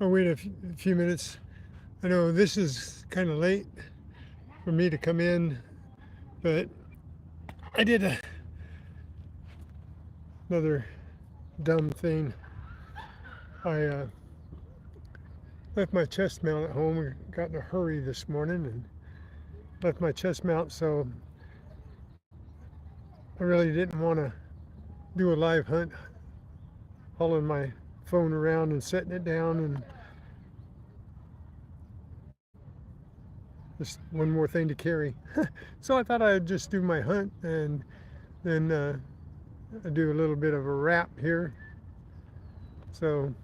I'll wait a few minutes. I know this is kind of late for me to come in, but I did another dumb thing. I left my chest mount at home. We got in a hurry this morning and left my chest mount, so I really didn't want to do a live hunt, hauling my phone around and setting it down and just one more thing to carry. So I thought I'd just do my hunt and then do a little bit of a wrap here. So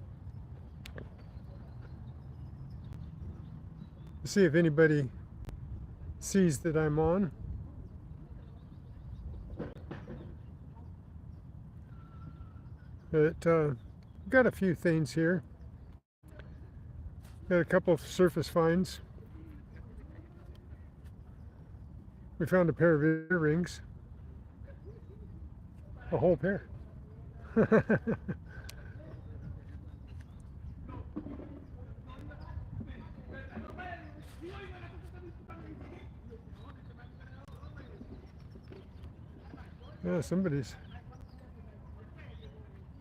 see if anybody sees that I'm on. But got a few things here. Got a couple of surface finds. We found a pair of earrings. A whole pair. Yeah, somebody's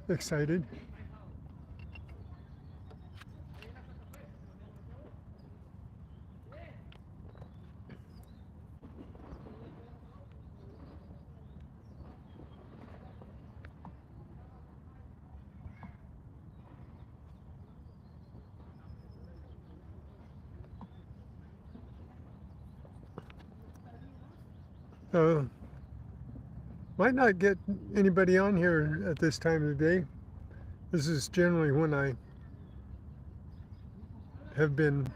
excited. Uh, might not get anybody on here at this time of the day. This is generally when I have been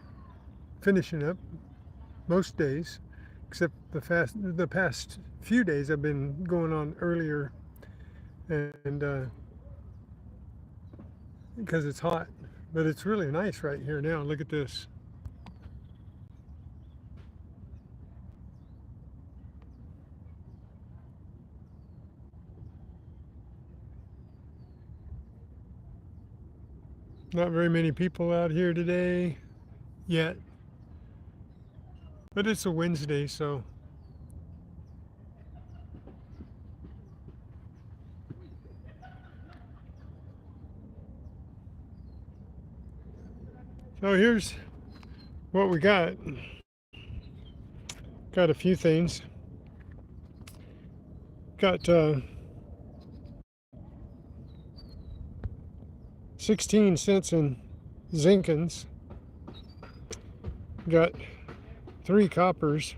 finishing up most days, except the past few days I've been going on earlier, and because it's hot, but it's really nice right here now. Look at this. Not very many people out here today yet, but it's a Wednesday, so here's what we got. Got a few things. Got 16 cents in Zinkins. Got 3 coppers.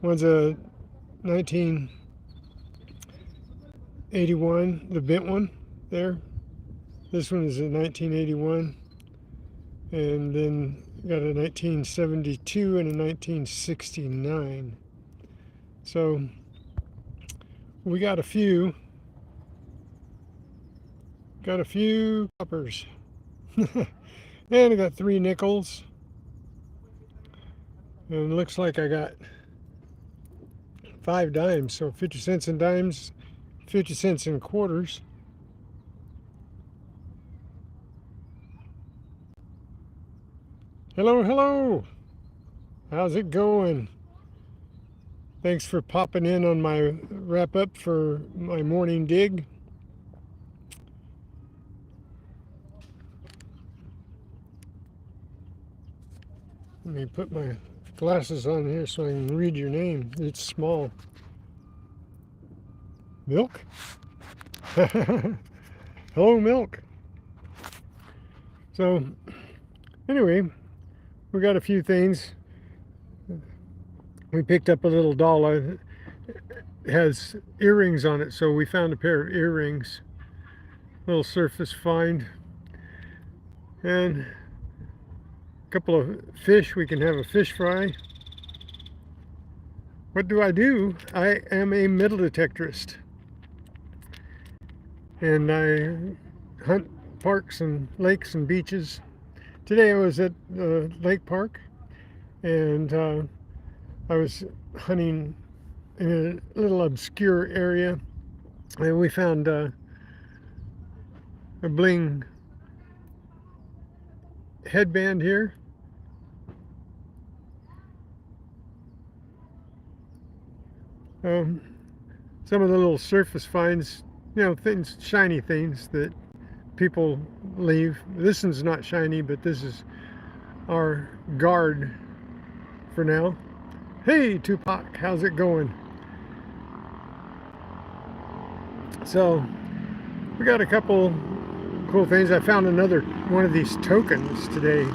One's a 1981, the bent one there. This one is a 1981. And then got a 1972 and a 1969. So we got a few coppers. And I got 3 nickels. And it looks like I got 5 dimes. So 50 cents in dimes, 50 cents in quarters. Hello, hello. How's it going? Thanks for popping in on my wrap up for my morning dig. Let me put my glasses on here so I can read your name. It's small. Milk? Hello, Milk. So, anyway, we got a few things. We picked up a little doll. It has earrings on it, so we found a pair of earrings. Little surface find. And a couple of fish. We can have a fish fry. What do? I am a metal detectorist. And I hunt parks and lakes and beaches. Today I was at the lake park, and I was hunting in a little obscure area, and we found a bling headband here. Some of the little surface finds, you know, things, shiny things that people leave. This one's not shiny, but this is our guard for now. Hey, Tupac, how's it going? So we got a couple cool things. I found another one of these tokens today.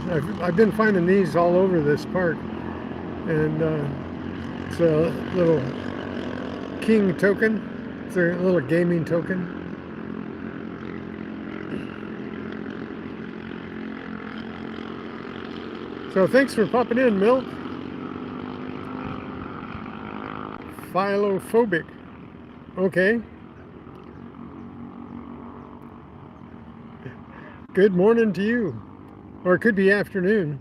I've been finding these all over this park, and it's a little king token. It's a little gaming token. So thanks for popping in, Milk. Philophobic. Okay. Good morning to you. Or it could be afternoon.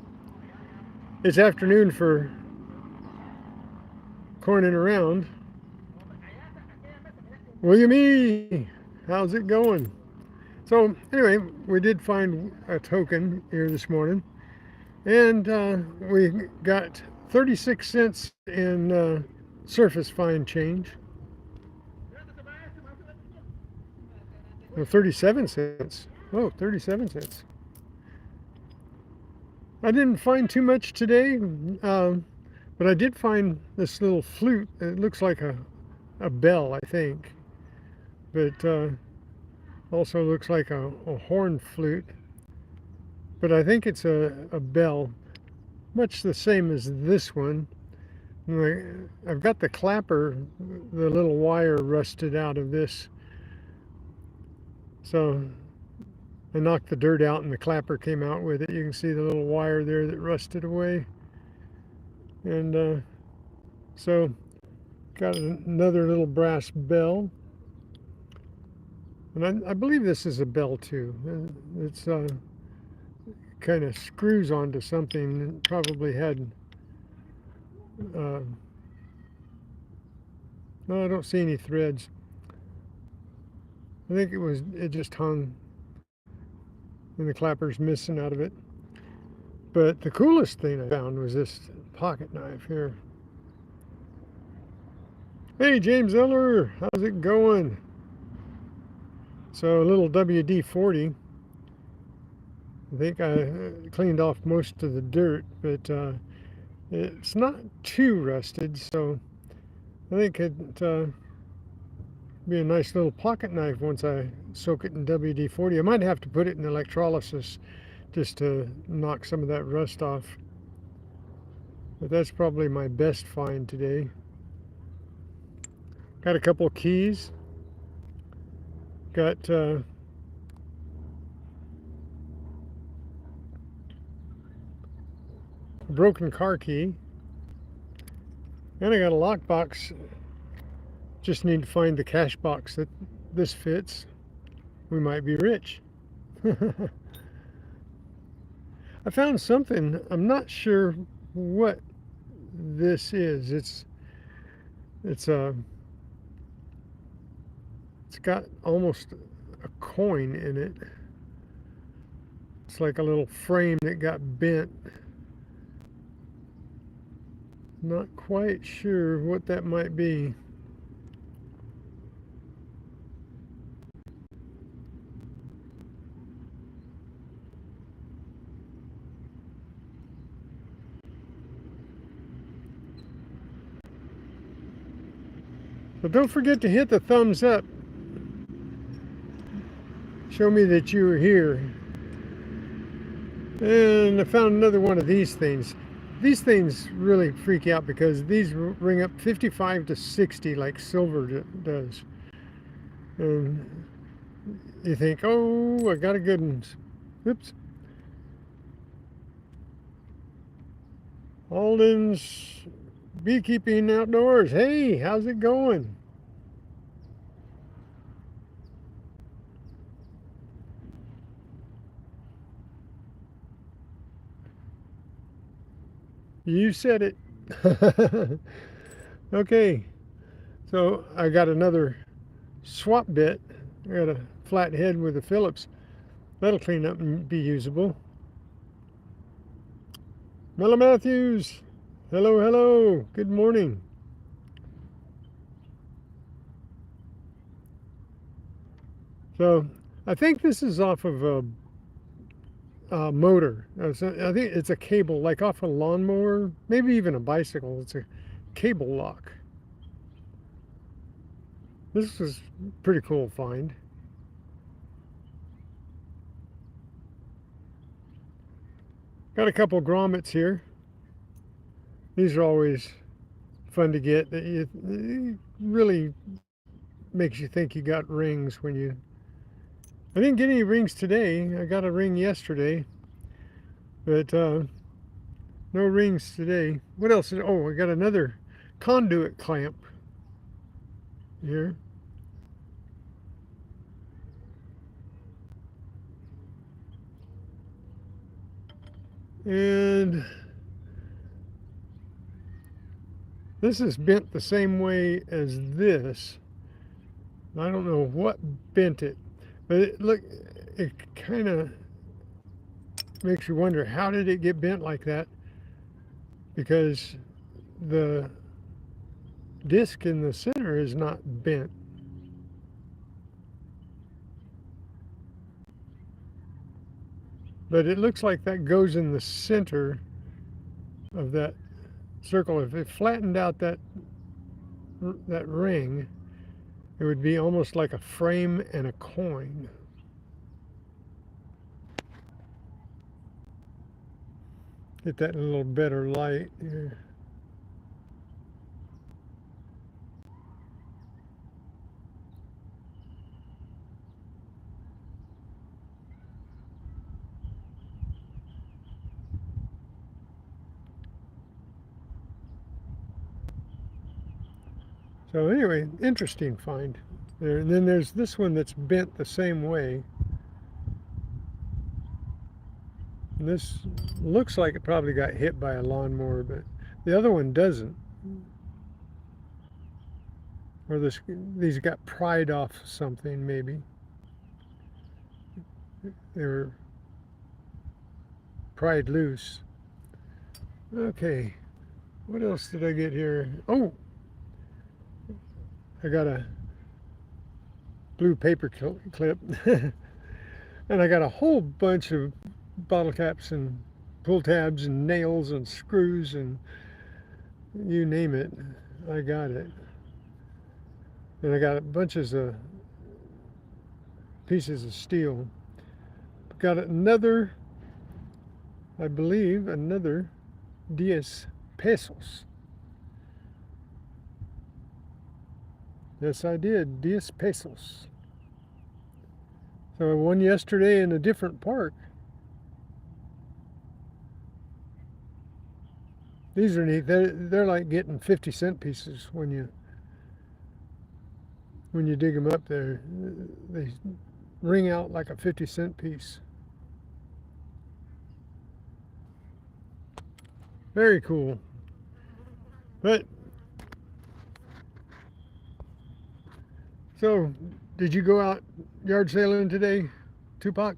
It's afternoon for corning around. Williamie, how's it going? So anyway, we did find a token here this morning. And we got 36 cents in surface find change. Well, 37 cents. Oh, 37 cents. I didn't find too much today, but I did find this little flute. It looks like a bell, I think, but also looks like a horn flute. But I think it's a bell, much the same as this one. I've got the clapper, the little wire rusted out of this. So I knocked the dirt out and the clapper came out with it. You can see the little wire there that rusted away. And so got another little brass bell. And I believe this is a bell too. It's kind of screws onto something. It probably had, no, I don't see any threads. I think it just hung and the clapper's missing out of it. But the coolest thing I found was this pocket knife here. Hey, James Eller, how's it going? So a little WD-40. I think I cleaned off most of the dirt, but it's not too rusted, so I think it'd be a nice little pocket knife once I soak it in WD-40. I might have to put it in electrolysis just to knock some of that rust off. But that's probably my best find today. Got a couple of keys. Got a broken car key. And I got a lockbox. Just need to find the cash box that this fits. We might be rich. I found something. I'm not sure what this is. It's got almost a coin in it. It's like a little frame that got bent. Not quite sure what that might be. But don't forget to hit the thumbs up. Show me that you were here. And I found another one of these things. These things really freak out because these ring up 55 to 60 like silver does. And you think, oh, I got a good one. Oops. Alden's Beekeeping Outdoors. Hey, how's it going? You said it. Okay, so I got another swap bit. I got a flat head with a Phillips. That'll clean up and be usable. Mella Matthews. Hello, hello. Good morning. So I think this is off of a motor. I think it's a cable, like off a lawnmower, maybe even a bicycle. It's a cable lock. This is pretty cool find. Got a couple grommets here. These are always fun to get. It really makes you think you got rings when you... I didn't get any rings today. I got a ring yesterday, but no rings today. What else? Oh, I got another conduit clamp here. And this is bent the same way as this. I don't know what bent it, but it kind of makes you wonder, how did it get bent like that? Because the disc in the center is not bent. But it looks like that goes in the center of that circle. If it flattened out that ring, it would be almost like a frame and a coin. Get that in a little better light here. So anyway, interesting find there. And then there's this one that's bent the same way. And this looks like it probably got hit by a lawnmower, but the other one doesn't. Or these got pried off something, maybe. They were pried loose. Okay, what else did I get here? Oh, I got a blue paper clip. And I got a whole bunch of bottle caps and pull tabs and nails and screws and you name it, I got it. And I got bunches of pieces of steel. Got another, I believe, another 10 pesos. Yes, I did, 10 pesos. So one yesterday in a different park. These are neat. They're like getting 50-cent pieces when you dig them up there. They ring out like a 50-cent piece. Very cool. But so, did you go out yard sailing today, Tupac?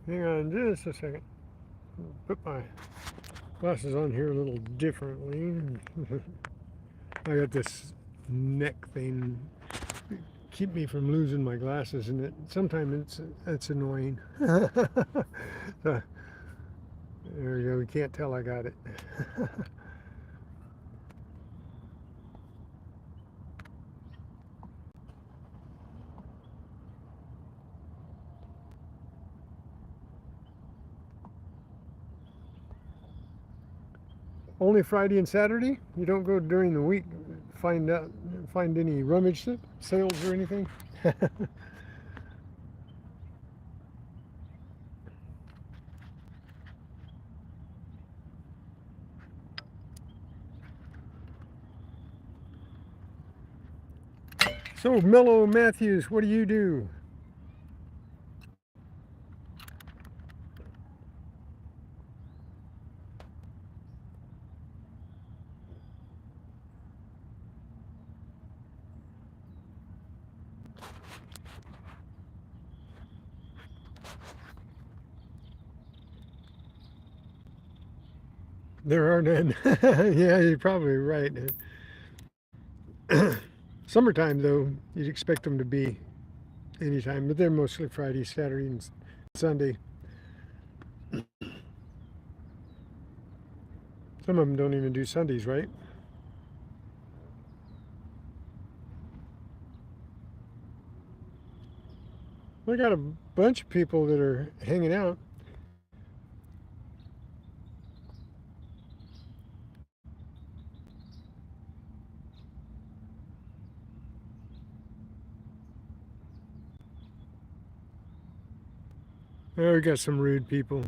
Hang on just a second. Put my glasses on here a little differently. I got this neck thing keep me from losing my glasses, and sometimes it's annoying. So, there you go. You can't tell I got it. Only Friday and Saturday? You don't go during the week? Find any rummage sales or anything? So, Mellow Matthews, what do you do? There are none. Yeah, you're probably right. Summertime, though, you'd expect them to be anytime, but they're mostly Friday, Saturday, and Sunday. Some of them don't even do Sundays, right? I got a bunch of people that are hanging out. Oh, we got some rude people.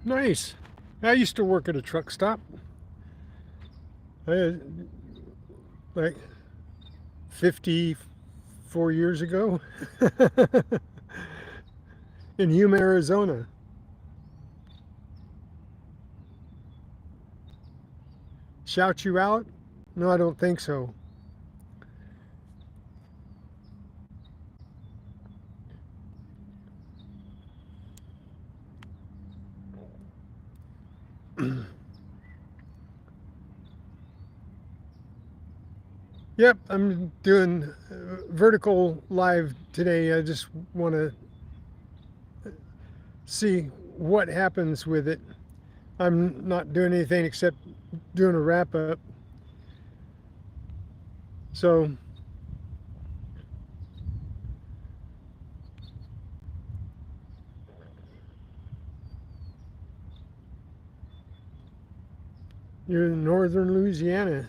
Nice. I used to work at a truck stop. Like 54 years ago in Yuma, Arizona. Shout you out? No, I don't think so. Yep, I'm doing vertical live today. I just want to see what happens with it. I'm not doing anything except doing a wrap up. So you're in northern Louisiana.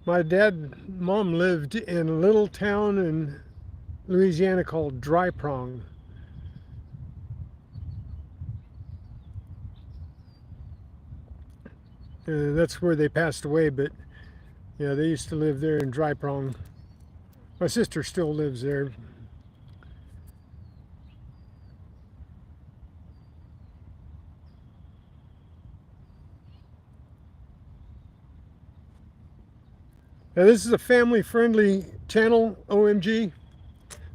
My mom lived in a little town in Louisiana called Dry Prong. That's where they passed away, but yeah, they used to live there in Dry Prong. My sister still lives there. Now, this is a family-friendly channel, OMG.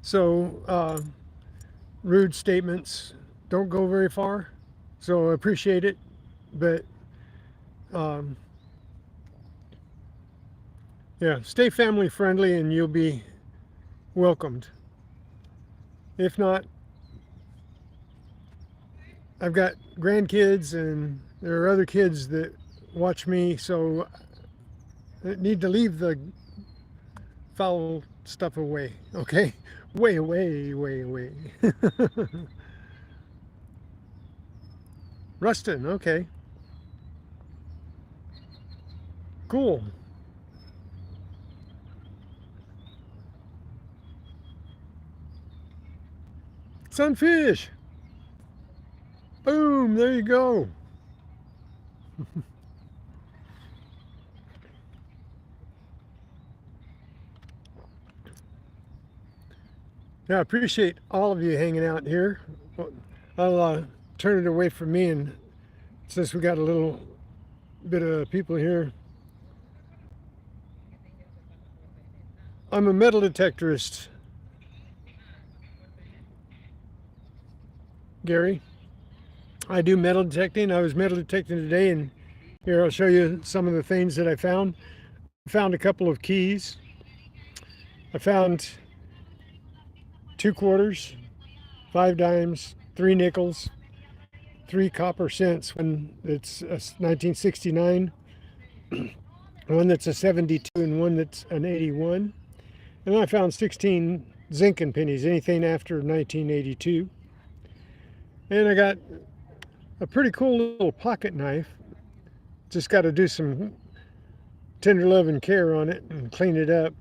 So rude statements don't go very far. So I appreciate it, but yeah, stay family-friendly and you'll be welcomed. If not, I've got grandkids and there are other kids that watch me, so I need to leave the foul stuff away, okay? Way away, way away. Rustin, okay. Cool. Sunfish. Boom, there you go. Yeah, I appreciate all of you hanging out here. I'll turn it away from me, and since we got a little bit of people here, I'm a metal detectorist, Gary. I do metal detecting. I was metal detecting today, and here I'll show you some of the things that I found. I found a couple of keys. I found 2 quarters, 5 dimes, 3 nickels, 3 copper cents. One that's a 1969, one that's a 72, and one that's an 81. And then I found 16 zinc pennies, anything after 1982. And I got a pretty cool little pocket knife. Just got to do some tender love and care on it and clean it up.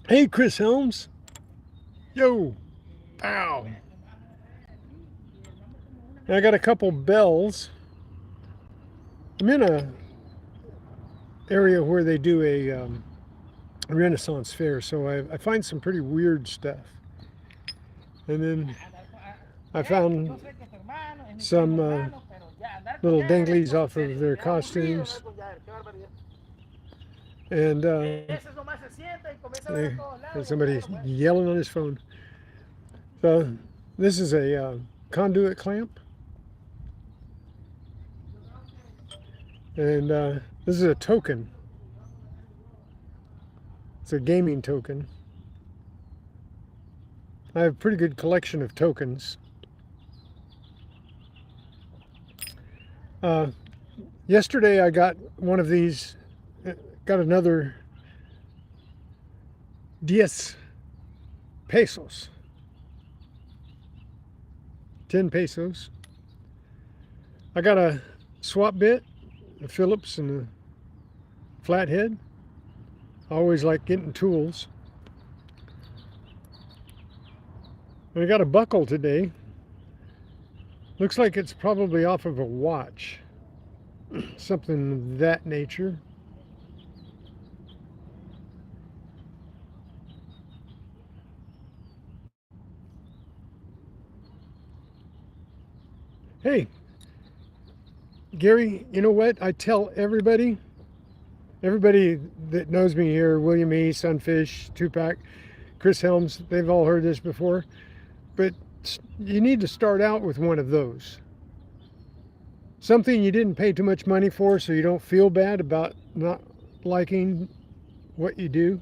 Hey, Chris Helms. Yo. Pow. And I got a couple bells. I'm in a area where they do a Renaissance fair, so I find some pretty weird stuff. And then I found some little danglies off of their costumes. And somebody's yelling on his phone. So this is a conduit clamp. And this is a token. It's a gaming token. I have a pretty good collection of tokens. Yesterday I got one of these, got another 10 pesos. 10 pesos. I got a swap bit, a Phillips and a flathead. I always like getting tools. And I got a buckle today. Looks like it's probably off of a watch. Something of that nature. Hey, Gary, you know what? I tell everybody that knows me here, William E., Sunfish, Tupac, Chris Helms, they've all heard this before, but you need to start out with one of those. Something you didn't pay too much money for, so you don't feel bad about not liking what you do.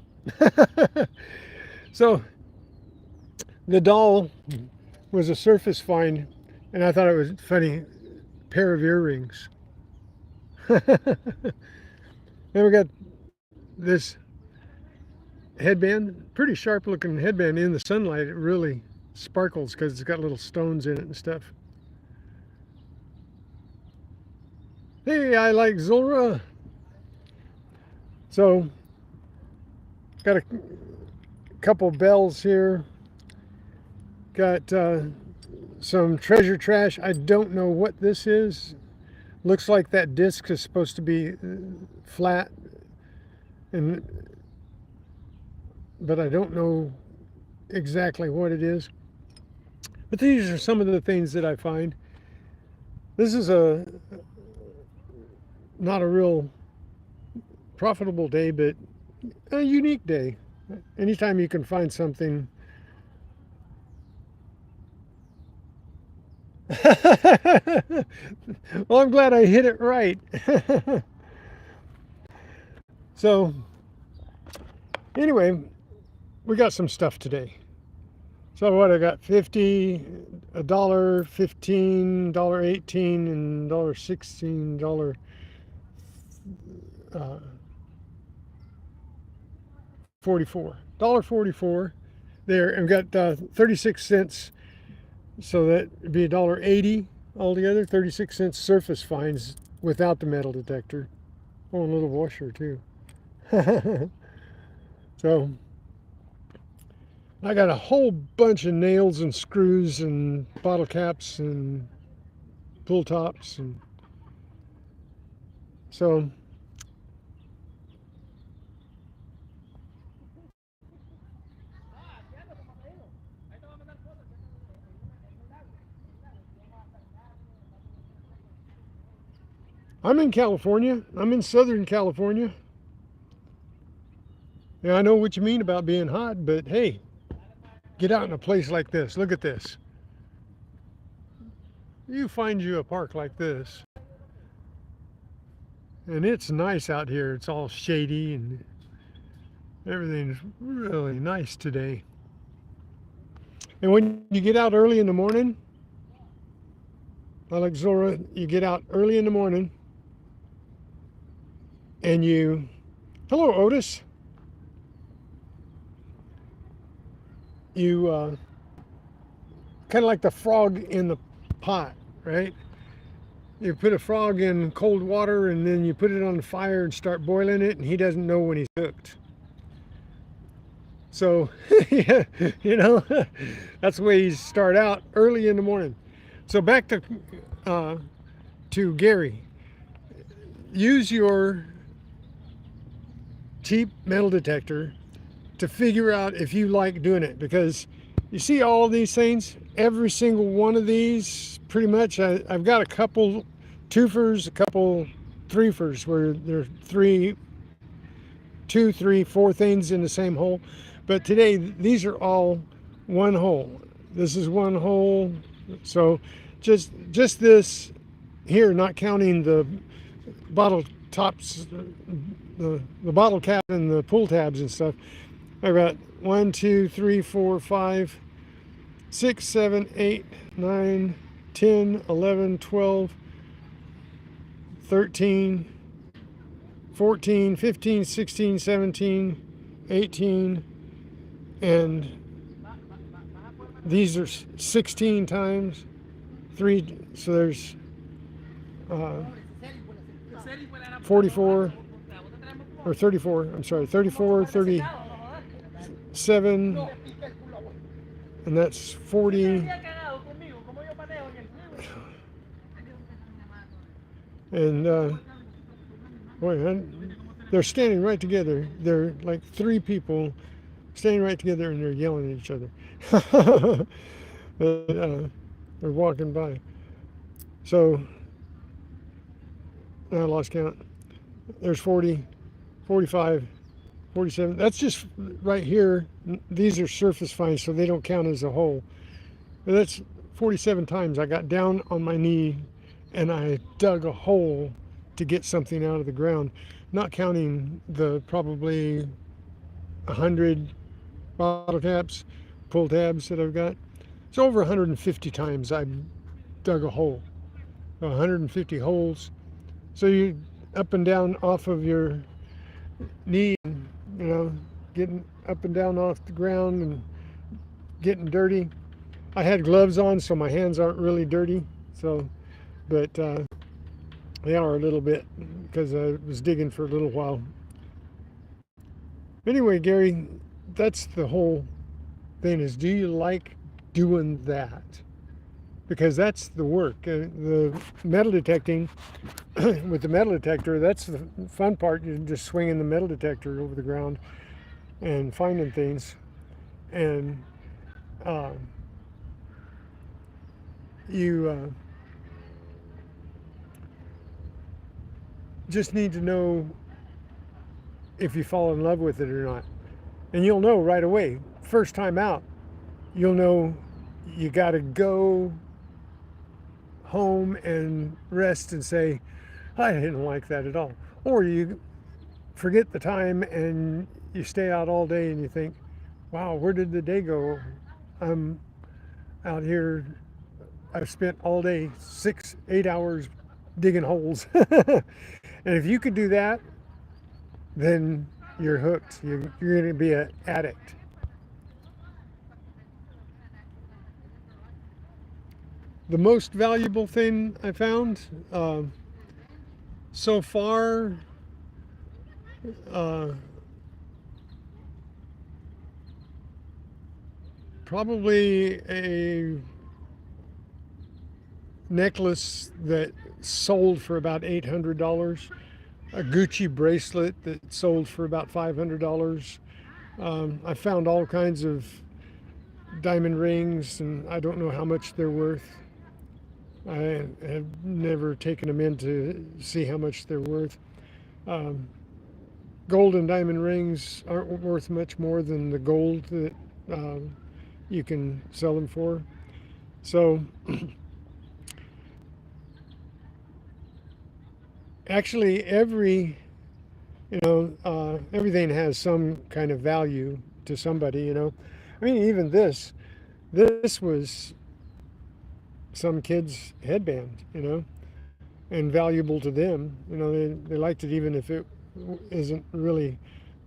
So the doll was a surface find, and I thought it was a funny pair of earrings. Then we got this headband, pretty sharp looking headband. In the sunlight it really sparkles because it's got little stones in it and stuff. Hey, I like Zora. So got a couple bells here. Got some treasure trash. I don't know what this is. Looks like that disc is supposed to be flat, but I don't know exactly what it is. But these are some of the things that I find. This is not a real profitable day, but a unique day. Anytime you can find something. Well, I'm glad I hit it right. So anyway, we got some stuff today. So what I got, 50, $1, $15, $18, and $16, $44 there, and got 36 cents, so that'd be $1.80 altogether. 36 cents surface finds without the metal detector. Oh, a little washer too. So I got a whole bunch of nails and screws and bottle caps and pull tops, and so I'm in California. I'm in Southern California. Yeah, I know what you mean about being hot, but hey, get out in a place like this. Look at this. You find you a park like this, and it's nice out here. It's all shady and everything's really nice today. And when you get out early in the morning, like Zora, you get out early in the morning and you, hello Otis, you kind of like the frog in the pot, right? you put a frog in cold water and then you put it on the fire and start boiling it, and he doesn't know when he's hooked. So, yeah, you know, that's the way you start out early in the morning. So back to Gary. Use your cheap metal detector to figure out if you like doing it, because you see all these things, every single one of these, pretty much, I've got a couple twofers, a couple threefers where there are 2, 3, 4 things in the same hole. But today, these are all one hole. This is one hole. So just this here, not counting the bottle tops, the bottle cap and the pull tabs and stuff. I've got 1, 2, 3, 4, 5, 6, 7, 8, 9, 10, 11, 12, 13, 14, 15, 16, 17, 18, and these are 16 times 3, so there's 44 or 34, I'm sorry, 34, 37, and that's 40, and boy, they're standing right together. They're like 3 people standing right together, and they're yelling at each other. They're walking by. So I lost count. There's 40, 45, 47. That's just right here. These are surface finds, so they don't count as a hole. But that's 47 times I got down on my knee and I dug a hole to get something out of the ground, not counting the probably 100 bottle caps, pull tabs that I've got. It's over 150 times I dug a hole. 150 holes. So you up and down off of your knee, you know, getting up and down off the ground and getting dirty. I had gloves on, so my hands aren't really dirty. So, but they are a little bit because I was digging for a little while. Anyway, Gary, that's the whole thing, is do you like doing that? Because that's the work. The metal detecting, with the metal detector, that's the fun part. You're just swinging the metal detector over the ground and finding things. And you just need to know if you fall in love with it or not. And you'll know right away. First time out, you'll know you got to go home and rest and say, I didn't like that at all. Or you forget the time and you stay out all day and you think, wow, where did the day go? I'm out here, I've spent all day, 6, 8 hours digging holes. And if you could do that, then you're hooked. You're going to be an addict. The most valuable thing I found so far, probably a necklace that sold for about $800, a Gucci bracelet that sold for about $500. I found all kinds of diamond rings, and I don't know how much they're worth. I have never taken them in to see how much they're worth. Gold and diamond rings aren't worth much more than the gold that you can sell them for. So actually everything has some kind of value to somebody, you know. I mean, even this was some kid's headband, you know, and valuable to them. You know, they liked it even if it isn't really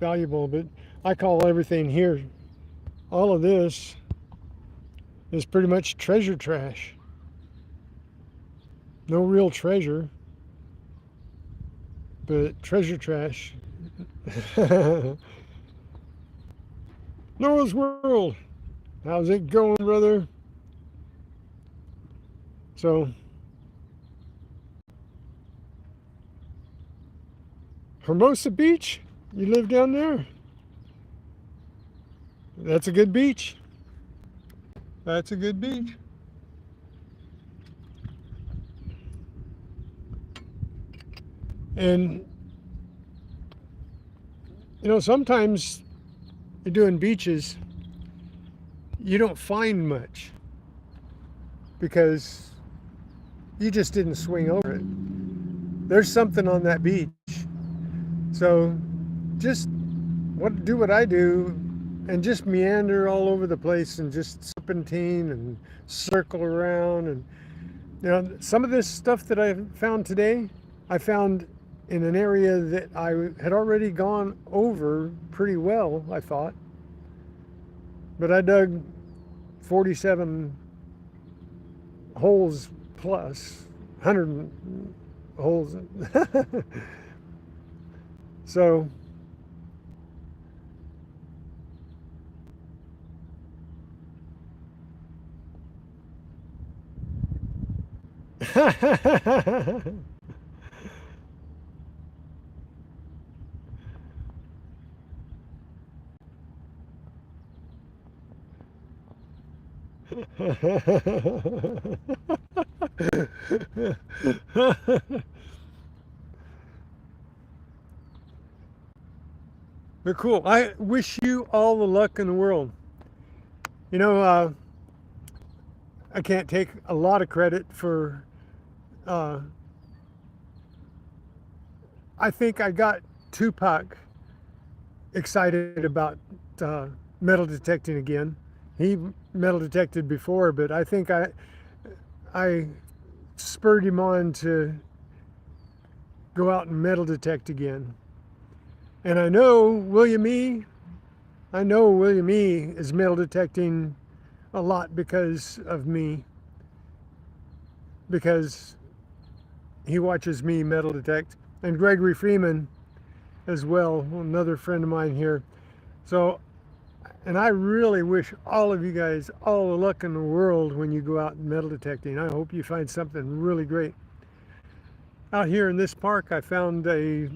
valuable. But I call everything here, all of this is pretty much treasure trash. No real treasure, but treasure trash. Noah's World. How's it going, brother? So, Hermosa Beach? You live down there? That's a good beach. That's a good beach. And, you know, sometimes you're doing beaches, you don't find much because you just didn't swing over it. There's something on that beach. So just do what I do and just meander all over the place and just serpentine and circle around. And you know, some of this stuff that I found today, I found in an area that I had already gone over pretty well, I thought. But I dug 47 holes plus 100 holes. So They're cool. I wish you all the luck in the world. You know, I can't take a lot of credit for. I think I got Tupac excited about metal detecting again. He metal detected before, but I think I spurred him on to go out and metal detect again. And I know William E. is metal detecting a lot because of me, because he watches me metal detect, and Gregory Freeman as well, another friend of mine here. So, and I really wish all of you guys all the luck in the world when you go out metal detecting. I hope you find something really great. Out here in this park, I found a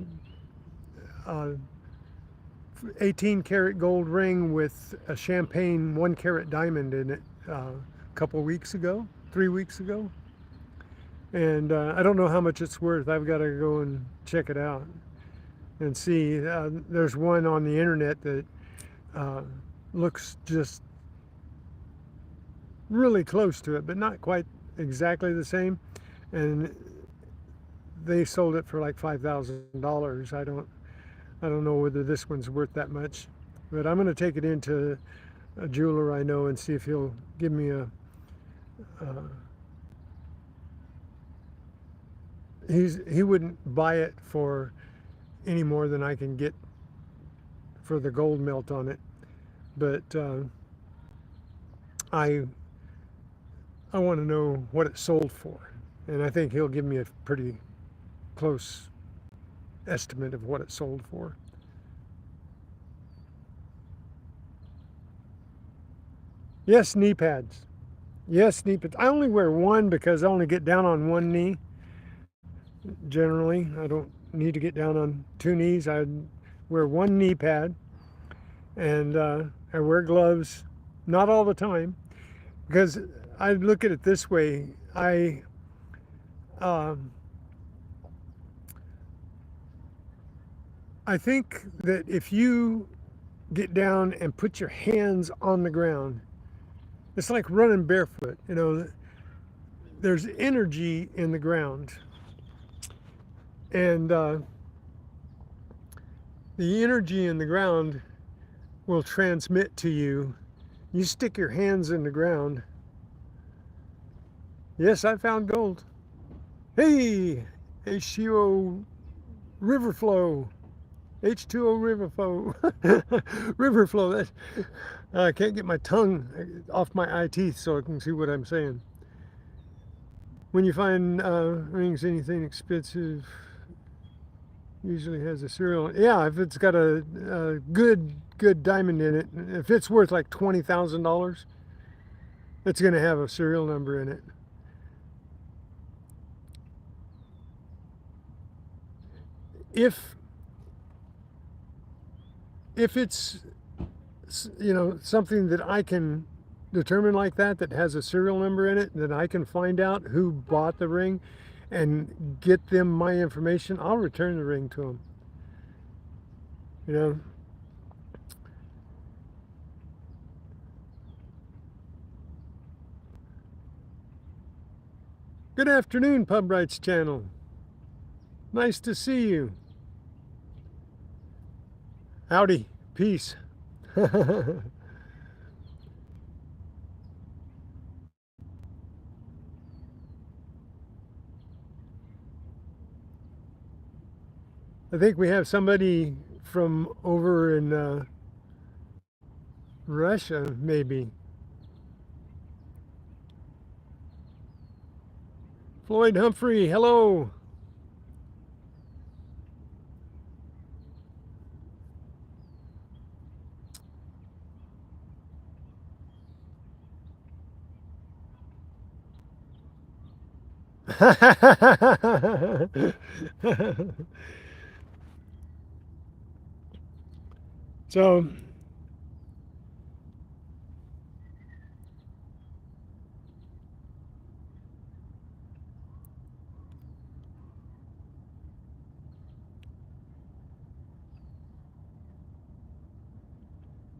18 karat gold ring with a champagne 1 carat diamond in it a couple weeks ago, 3 weeks ago. And I don't know how much it's worth. I've got to go and check it out and see. There's one on the internet that looks just really close to it, but not quite exactly the same. And they sold it for like $5,000. I don't know whether this one's worth that much, but I'm going to take it into a jeweler I know and see if he'll give me a. He wouldn't buy it for any more than I can get for the gold melt on it, but I want to know what it sold for, and I think he'll give me a pretty close estimate of what it sold for. Yes, knee pads. Yes, knee pads. I only wear one because I only get down on one knee. Generally, I don't need to get down on two knees. I wear one knee pad, and I wear gloves, not all the time, because I look at it this way. I think that if you get down and put your hands on the ground, it's like running barefoot. You know, there's energy in the ground, and the energy in the ground will transmit to you. You stick your hands in the ground. Yes, I found gold. Hey, H2O river flow. H2O river flow. River flow. That, I can't get my tongue off my eye teeth so I can see what I'm saying. When you find rings, anything expensive usually has a serial. Yeah, if it's got a good diamond in it, if it's worth like $20,000, it's going to have a serial number in it. If it's, you know, something that I can determine like that has a serial number in it, then I can find out who bought the ring and get them my information, I'll return the ring to them. You know. Good afternoon, Pub Rights Channel. Nice to see you. Howdy. Peace. I think we have somebody from over in Russia, maybe. Floyd Humphrey, hello. So,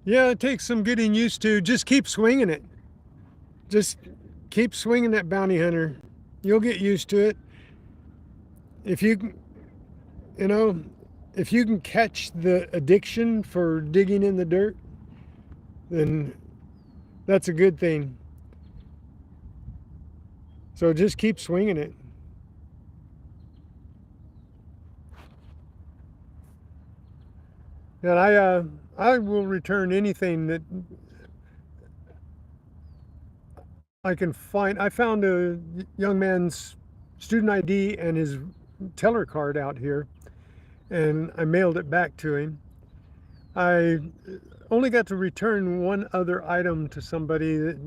yeah, it takes some getting used to. Just keep swinging it. Just keep swinging that bounty hunter. You'll get used to it. If you, you know, if you can catch the addiction for digging in the dirt, then that's a good thing. So just keep swinging it. And I will return anything that I can find. I found a young man's student ID and his teller card out here, and I mailed it back to him. I only got to return one other item to somebody. That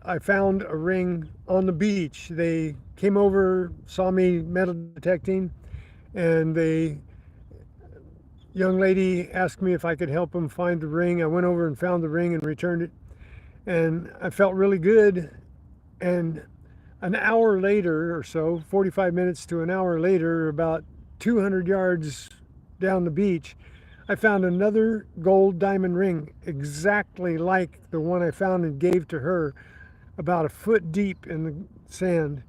I found a ring on the beach. They came over, saw me metal detecting, and the young lady asked me if I could help them find the ring. I went over and found the ring and returned it, and I felt really good. And an hour later or so, 45 minutes to an hour later, about 200 yards down the beach, I found another gold diamond ring exactly like the one I found and gave to her, about a foot deep in the sand.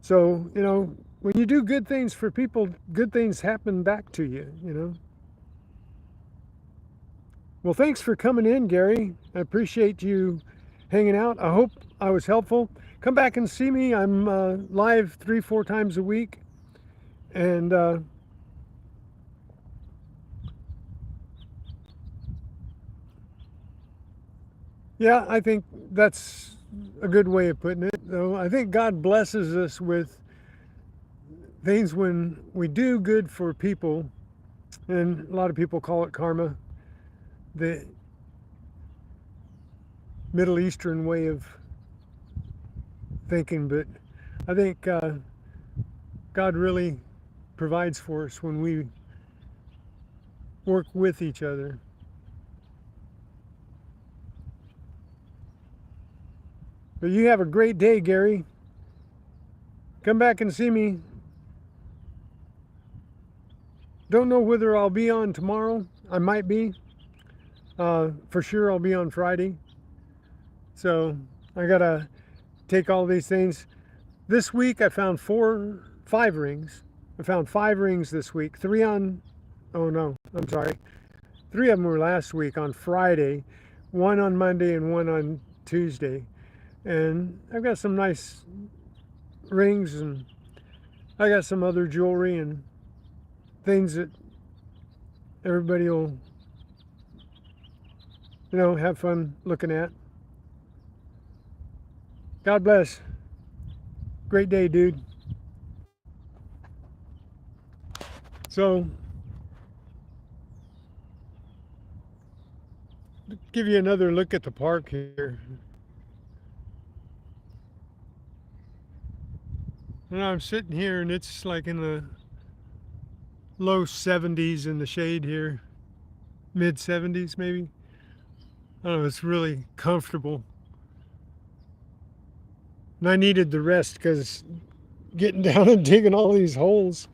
So, you know, when you do good things for people, good things happen back to you, you know. Well, thanks for coming in, Gary. I appreciate you hanging out. I hope I was helpful. Come back and see me. I'm live 3-4 times a week. And yeah, I think that's a good way of putting it. Though I think God blesses us with things when we do good for people, and a lot of people call it karma, the Middle Eastern way of thinking, but I think God really provides for us when we work with each other. But you have a great day, Gary. Come back and see me. Don't know whether I'll be on tomorrow. I might be. For sure I'll be on Friday. So I gotta take all these things. This week I found 5 rings. I found 5 rings this week. 3 on, oh no, I'm sorry. 3 of them were last week on Friday, 1 on Monday and 1 on Tuesday. And I've got some nice rings, and I got some other jewelry and things that everybody will, you know, have fun looking at. God bless. Great day, dude. So, give you another look at the park here. And I'm sitting here and it's like in the low 70s in the shade here, mid 70s maybe. I don't know, it's really comfortable. And I needed the rest because getting down and digging all these holes.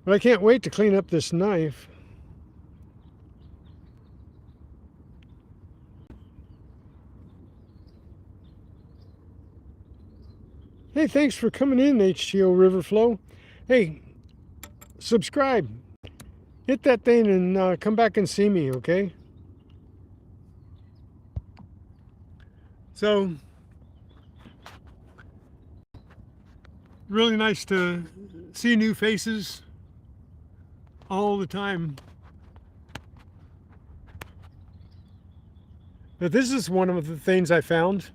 But I can't wait to clean up this knife. Hey, thanks for coming in, HTO Riverflow. Hey, subscribe. Hit that thing and come back and see me, okay? So, really nice to see new faces all the time. But this is one of the things I found.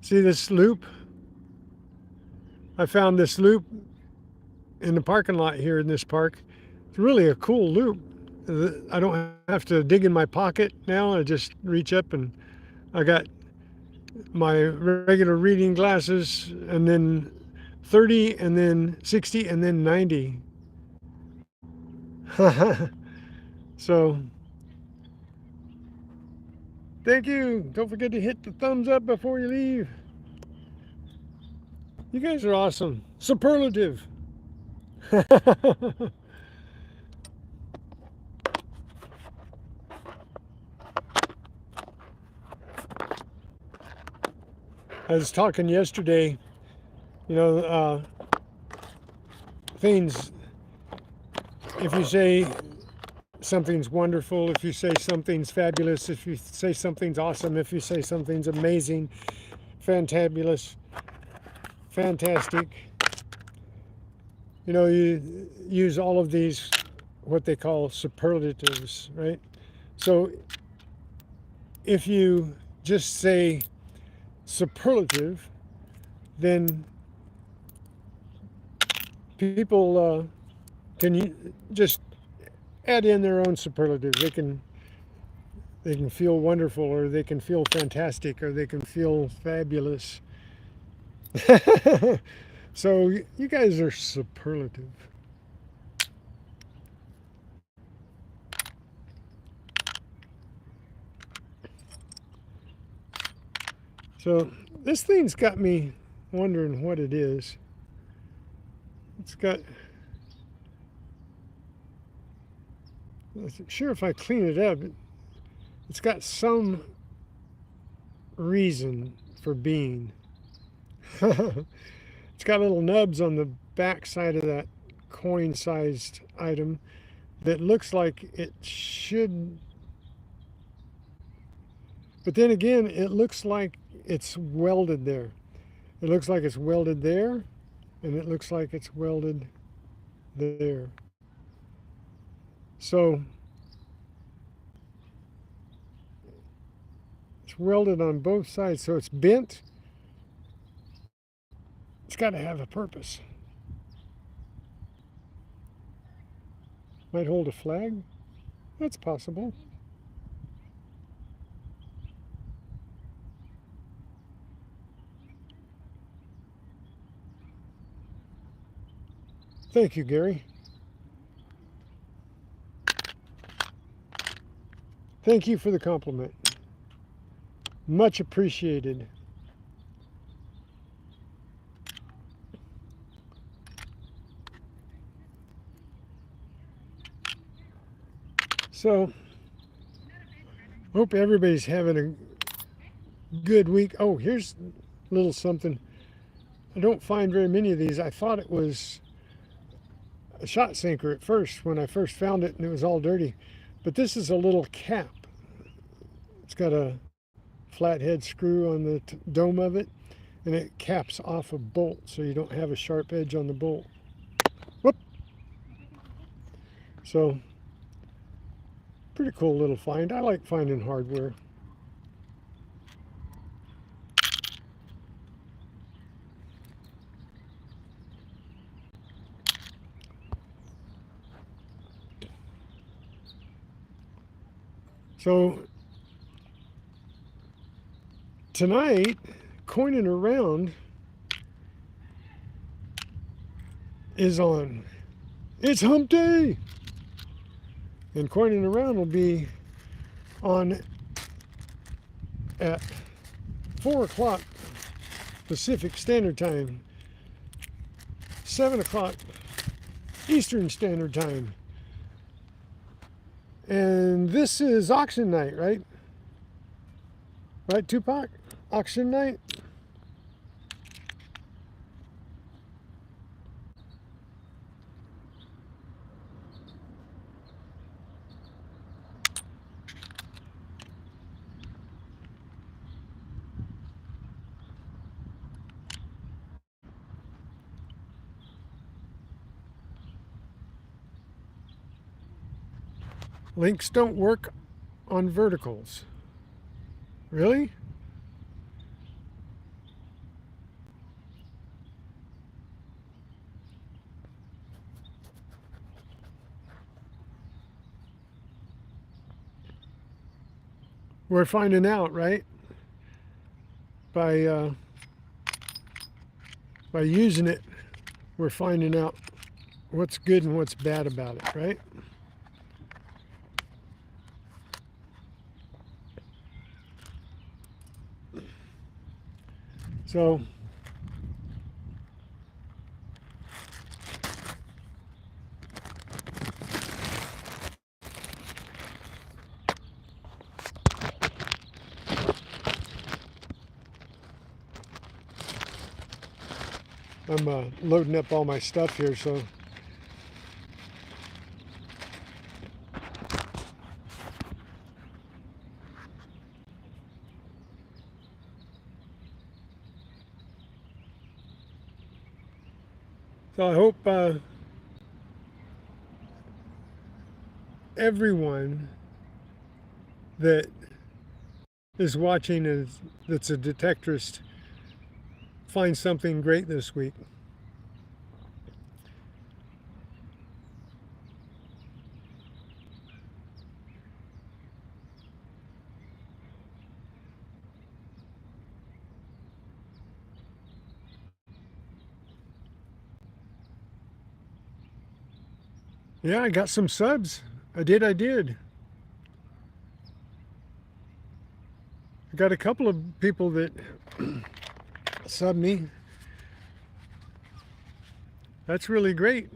See this loop? I found this loop in the parking lot here in this park. It's really a cool loop. I don't have to dig in my pocket now. I just reach up and I got my regular reading glasses and then 30 and then 60 and then 90. So, thank you. Don't forget to hit the thumbs up before you leave. You guys are awesome. Superlative. I was talking yesterday, you know, things, if you say something's wonderful, if you say something's fabulous, if you say something's awesome, if you say something's amazing, fantabulous, fantastic, you know, you use all of these, what they call superlatives, right? So if you just say superlative, then people can just add in their own superlative. They can feel wonderful, or they can feel fantastic, or they can feel fabulous. So you guys are superlative. So this thing's got me wondering what it is. It's got, I'm not sure if I clean it up, it's got some reason for being. It's got little nubs on the back side of that coin-sized item that looks like it should, but then again, it looks like it's welded there. It looks like it's welded there, and it looks like it's welded there. So it's welded on both sides, so it's bent. It's got to have a purpose. Might hold a flag. That's possible. Thank you, Gary. Thank you for the compliment. Much appreciated. So, hope everybody's having a good week. Oh, here's a little something. I don't find very many of these. I thought it was a shot sinker at first when I first found it, and it was all dirty. But this is a little cap. It's got a flathead screw on the dome of it, and it caps off a bolt so you don't have a sharp edge on the bolt. Whoop! So, pretty cool little find. I like finding hardware. So tonight, coining around is on. It's hump day! And coining around will be on at 4 o'clock Pacific Standard Time, 7 o'clock Eastern Standard Time. And this is auction night, right? Right, Tupac? Auction night? Links don't work on verticals. Really? We're finding out, right? By using it, we're finding out what's good and what's bad about it, right? So I'm loading up all my stuff here, so I hope everyone that is watching that's a detectorist finds something great this week. Yeah, I got some subs. I did. I got a couple of people that sub me. That's really great.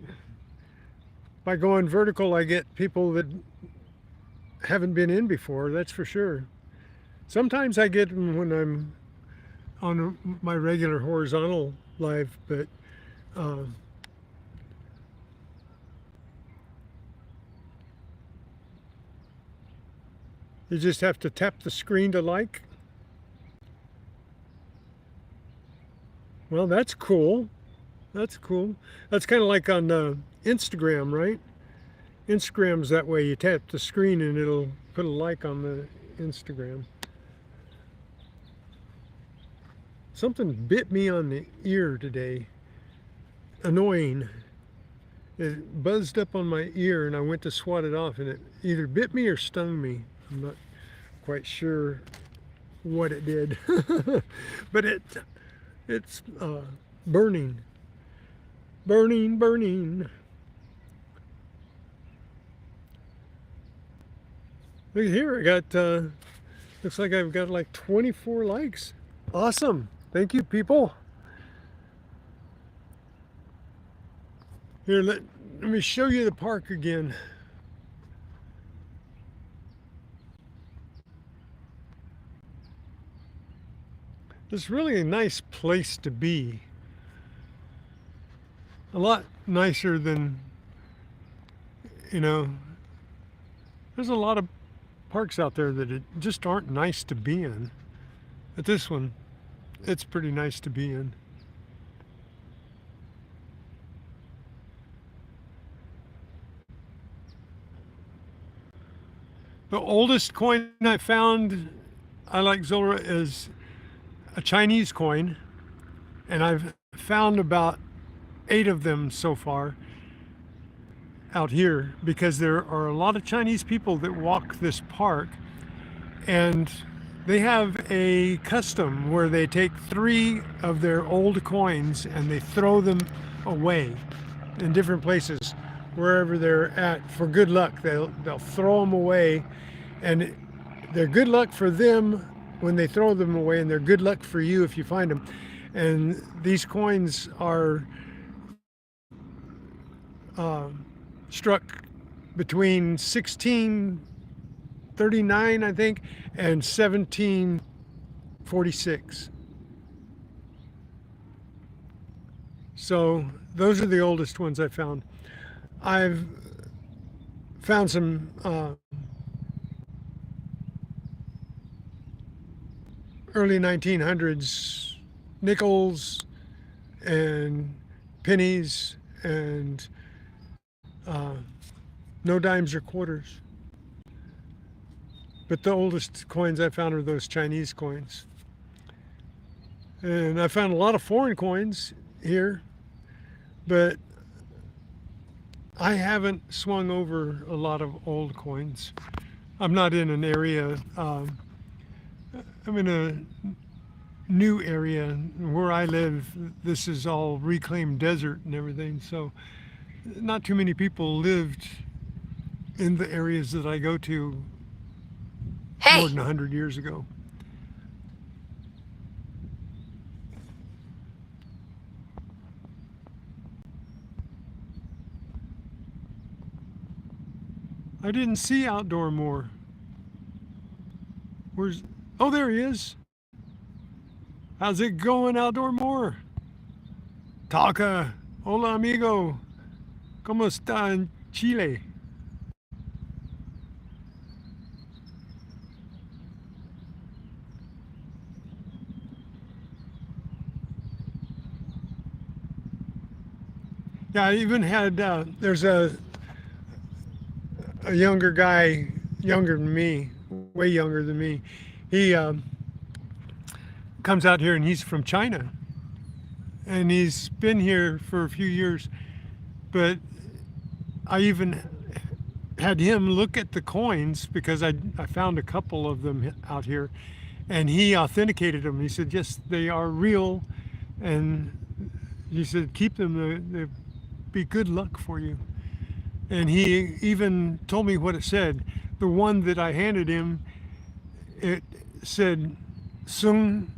By going vertical, I get people that haven't been in before, that's for sure. Sometimes I get them when I'm on my regular horizontal live, but you just have to tap the screen to like. Well, that's cool. That's cool. That's kind of like on Instagram, right? Instagram's that way. You tap the screen and it'll put a like on the Instagram. Something bit me on the ear today. Annoying. It buzzed up on my ear and I went to swat it off and it either bit me or stung me. I'm not quite sure what it did. But it's burning. Burning, burning. Look here, I got, looks like I've got like 24 likes. Awesome. Thank you, people. Here, let me show you the park again. It's really a nice place to be. A lot nicer than, you know, there's a lot of parks out there that just aren't nice to be in. But this one, it's pretty nice to be in. The oldest coin I found, I like Zora, is a Chinese coin. And I've found about 8 of them so far out here because there are a lot of Chinese people that walk this park And they have a custom where they take 3 of their old coins and they throw them away in different places, wherever they're at, for good luck. They'll throw them away, and they're good luck for them when they throw them away, and they're good luck for you if you find them. And these coins are struck between 1639, I think, and 1746. So those are the oldest ones I found. I've found some early 1900s nickels and pennies and no dimes or quarters. But the oldest coins I found are those Chinese coins. And I found a lot of foreign coins here, but I haven't swung over a lot of old coins. I'm not in an area, I'm in a new area. Where I live, this is all reclaimed desert and everything, so not too many people lived in the areas that I go to more than 100 years ago. I didn't see Outdoor More. Where's, oh, there he is. How's it going, Outdoor More? Taka, hola amigo, ¿cómo está en Chile? Yeah, I even had, there's a younger guy, younger than me, way younger than me. He comes out here and he's from China. And he's been here for a few years. But I even had him look at the coins because I found a couple of them out here. And he authenticated them. He said, yes, they are real. And he said, keep them, they'll be good luck for you. And he even told me what it said. The one that I handed him, it said Sung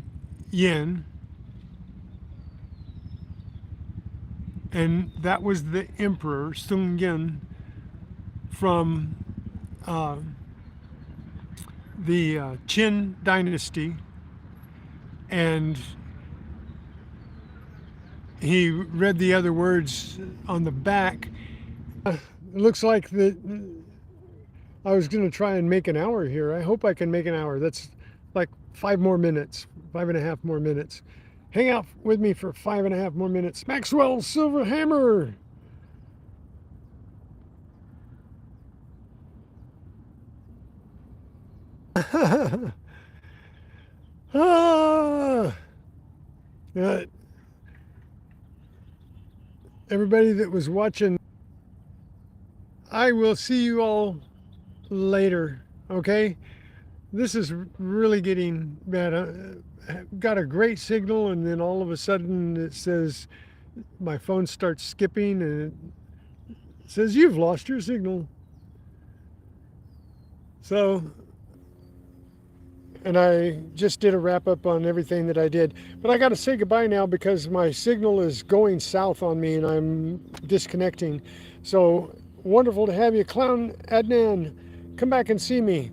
Yen, and that was the emperor, Sung Yen, from the Qin dynasty, and he read the other words on the back. It looks like that I was going to try and make an hour here. I hope I can make an hour. That's like 5 more minutes, 5.5 more minutes. Hang out with me for 5.5 more minutes. Maxwell Silver Hammer. Everybody that was watching, I will see you all later, okay? This is really getting bad. I got a great signal, and then all of a sudden it says my phone starts skipping and it says you've lost your signal. So, and I just did a wrap up on everything that I did, but I got to say goodbye now because my signal is going south on me and I'm disconnecting. So wonderful to have you, Clown Adnan. Come back and see me.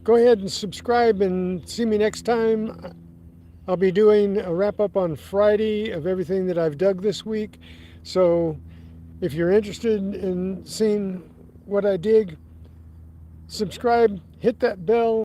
Go ahead and subscribe and see me next time. I'll be doing a wrap up on Friday of everything that I've dug this week. So if you're interested in seeing what I dig, subscribe, hit that bell.